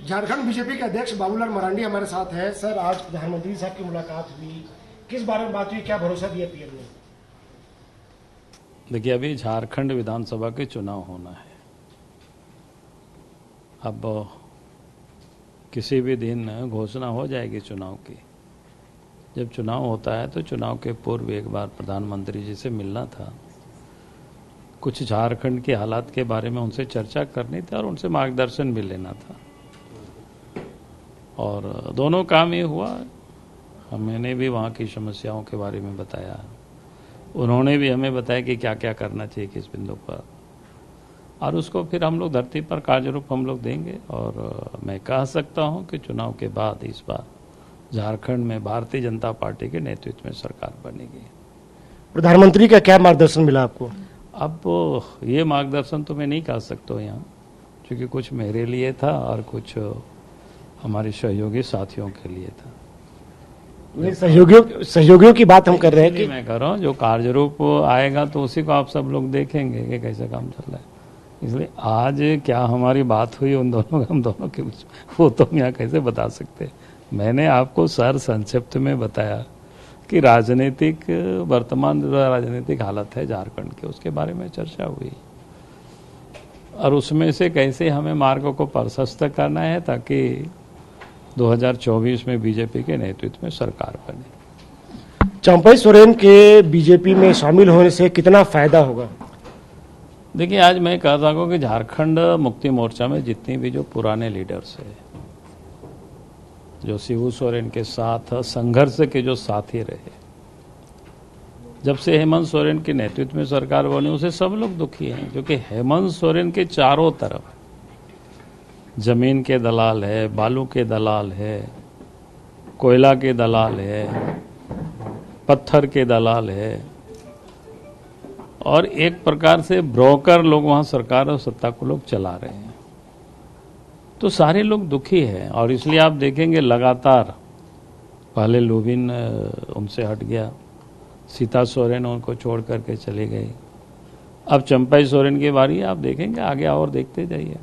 Jharkhand BJP के अध्यक्ष बाबूलाल मरांडी हमारे साथ हैं। सर, आज प्रधानमंत्री साहब की मुलाकात हुई, किस बारे में बात हुई, क्या भरोसा दिया पीएम ने? देखिए, अभी झारखंड विधानसभा के चुनाव होना है। अब किसी भी दिन घोषणा हो जाएगी चुनाव की। जब चुनाव होता है तो चुनाव के पूर्व एक बार प्रधानमंत्री जी से मिलना था, कुछ झारखंड के हालात के बारे में उनसे चर्चा करनी थी और उनसे मार्गदर्शन भी लेना था। और दोनों काम ये हुआ। मैंने भी वहाँ की समस्याओं के बारे में बताया, उन्होंने भी हमें बताया कि क्या क्या करना चाहिए किस बिंदु पर, और उसको फिर हम लोग धरती पर कार्य रूप हम लोग देंगे। और मैं कह सकता हूँ कि चुनाव के बाद इस बार झारखंड में भारतीय जनता पार्टी के नेतृत्व में सरकार बनेगी। प्रधानमंत्री का क्या मार्गदर्शन मिला आपको? अब ये मार्गदर्शन तो मैं नहीं कह सकता हूँ यहाँ, क्योंकि कुछ मेरे लिए था और कुछ हमारे सहयोगी साथियों के लिए था। सहयोगियों की बात हम कर रहे हैं कि मैं कर रहा हूँ, जो कार्य रूप आएगा तो उसी को आप सब लोग देखेंगे कि कैसे काम चल रहा है। इसलिए आज क्या हमारी बात हुई उन दोनों हम दोनों के बीच, वो तो हम यहाँ कैसे बता सकते। मैंने आपको सर संक्षिप्त में बताया कि राजनीतिक वर्तमान राजनीतिक हालत है झारखंड के, उसके बारे में चर्चा हुई और उसमें से कैसे हमें मार्ग को प्रशस्त करना है ताकि 2024 में बीजेपी के नेतृत्व में सरकार बने। चंपई सोरेन के बीजेपी में शामिल होने से कितना फायदा होगा? देखिए, आज मैं कह रहा हूँ कि झारखंड मुक्ति मोर्चा में जितनी भी जो पुराने लीडर्स है, जो शिबू सोरेन के साथ संघर्ष के जो साथी रहे, जब से हेमंत सोरेन के नेतृत्व में सरकार बनी उसे सब लोग दुखी हैं, क्योंकि हेमंत सोरेन के चारों तरफ जमीन के दलाल है, बालू के दलाल है, कोयला के दलाल है, पत्थर के दलाल है और एक प्रकार से ब्रोकर लोग वहां सरकार और सत्ता को लोग चला रहे हैं। तो सारे लोग दुखी हैं और इसलिए आप देखेंगे लगातार पहले लुबिन उनसे हट गया, सीता सोरेन उनको छोड़ करके चली गई, अब चंपई सोरेन की बारी है। आप देखेंगे आगे और देखते जाइए।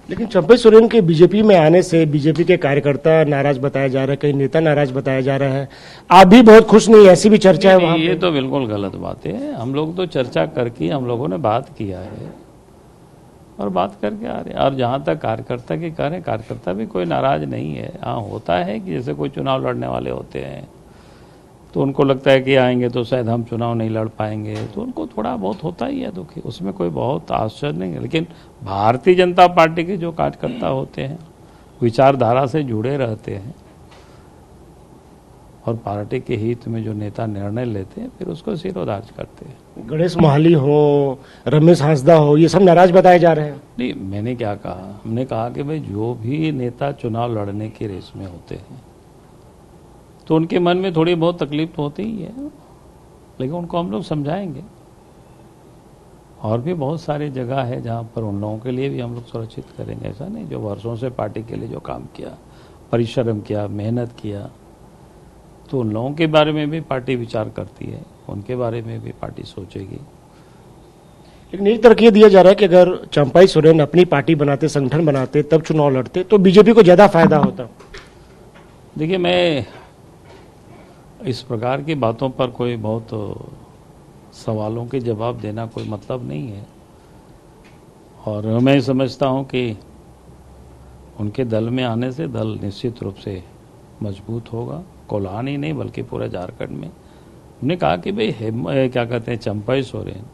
लेकिन चंपई सोरेन के बीजेपी में आने से बीजेपी के कार्यकर्ता नाराज बताया जा रहा है, कई नेता नाराज बताया जा रहा है, आप भी बहुत खुश नहीं, ऐसी भी चर्चा है वहां? ये तो बिल्कुल गलत बात है। हम लोग तो चर्चा करके हम लोगों ने बात किया है और बात करके आ रहे हैं। और जहां तक कार्यकर्ता की कह रहे, कार्यकर्ता भी कोई नाराज नहीं है। हाँ, होता है कि जैसे कोई चुनाव लड़ने वाले होते हैं तो उनको लगता है कि आएंगे तो शायद हम चुनाव नहीं लड़ पाएंगे, तो उनको थोड़ा बहुत होता ही है दुखी, उसमें कोई बहुत आश्चर्य नहीं है। लेकिन भारतीय जनता पार्टी के जो कार्यकर्ता होते हैं, विचारधारा से जुड़े रहते हैं और पार्टी के हित में जो नेता निर्णय लेते हैं फिर उसको सिरोधार्य करते हैं। गणेश महाली हो, रमेश हांसदा हो, ये सब नाराज बताए जा रहे हैं। नहीं, मैंने क्या कहा, हमने कहा कि भाई जो भी नेता चुनाव लड़ने की रेस में होते हैं तो उनके मन में थोड़ी बहुत तकलीफ तो होती ही है, लेकिन उनको हम लोग समझाएंगे। और भी बहुत सारी जगह है जहाँ पर उन लोगों के लिए भी हम लोग सुरक्षित करेंगे। ऐसा नहीं, जो वर्षों से पार्टी के लिए जो काम किया, परिश्रम किया, मेहनत किया, तो उन लोगों के बारे में भी पार्टी विचार करती है, उनके बारे में भी पार्टी सोचेगी। लेकिन एक तरह ये दिया जा रहा है कि अगर चंपई सोरेन अपनी पार्टी बनाते, संगठन बनाते, तब चुनाव लड़ते तो बीजेपी को ज्यादा फायदा होता। देखिए, मैं इस प्रकार की बातों पर कोई बहुत सवालों के जवाब देना कोई मतलब नहीं है। और मैं समझता हूं कि उनके दल में आने से दल निश्चित रूप से मजबूत होगा, कोल्हान ही नहीं बल्कि पूरे झारखंड में। हमने कहा कि भाई क्या कहते हैं, चंपई सोरेन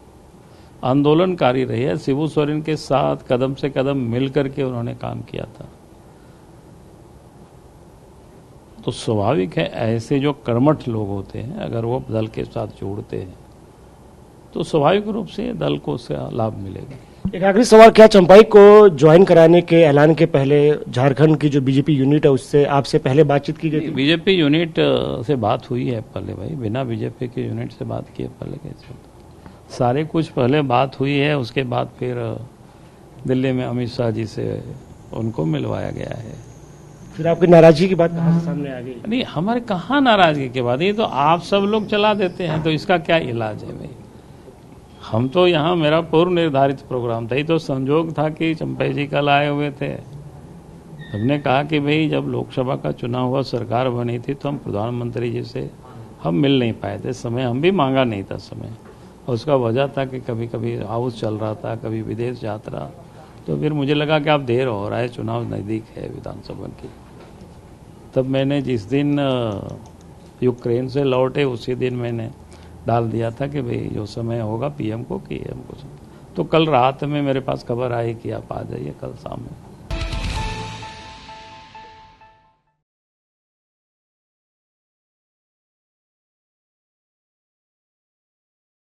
आंदोलनकारी रही है, शिबू सोरेन के साथ कदम से कदम मिल करके उन्होंने काम किया था। तो स्वाभाविक है ऐसे जो कर्मठ लोग होते हैं अगर वो दल के साथ जोड़ते हैं तो स्वाभाविक रूप से दल को उससे लाभ मिलेगा। एक आखिरी सवाल, क्या चंपई को ज्वाइन कराने के ऐलान के पहले झारखंड की जो बीजेपी यूनिट है उससे आपसे पहले बातचीत की गई थी? बीजेपी यूनिट से बात हुई है पहले, भाई बिना बीजेपी के यूनिट से बात किए पहले कैसे? सारे कुछ पहले बात हुई है, उसके बाद फिर दिल्ली में अमित शाह जी से उनको मिलवाया गया है। फिर आपकी नाराजगी की बात कहाँ से सामने आ गई? नहीं, हमारे कहाँ नाराजगी की बात, ये तो आप सब लोग चला देते हैं, तो इसका क्या इलाज है भाई? हम तो यहाँ, मेरा पूर्व निर्धारित प्रोग्राम था, ये तो संजोग था कि चंपई जी कल आए हुए थे हमने कहा कि भाई जब लोकसभा का चुनाव हुआ, सरकार बनी थी, तो हम प्रधानमंत्री जी से हम मिल नहीं पाए थे, समय हम भी मांगा नहीं था समय। और उसका वजह था कि कभी कभी हाउस चल रहा था, कभी विदेश यात्रा। तो फिर मुझे लगा कि अब देर हो रहा है, चुनाव नज़दीक है विधानसभा की। तब मैंने जिस दिन यूक्रेन से लौटे उसी दिन मैंने डाल दिया था कि भाई जो समय होगा पीएम को कि हमको। तो कल रात में मेरे पास खबर आई कि आप आ जाइए कल शाम में।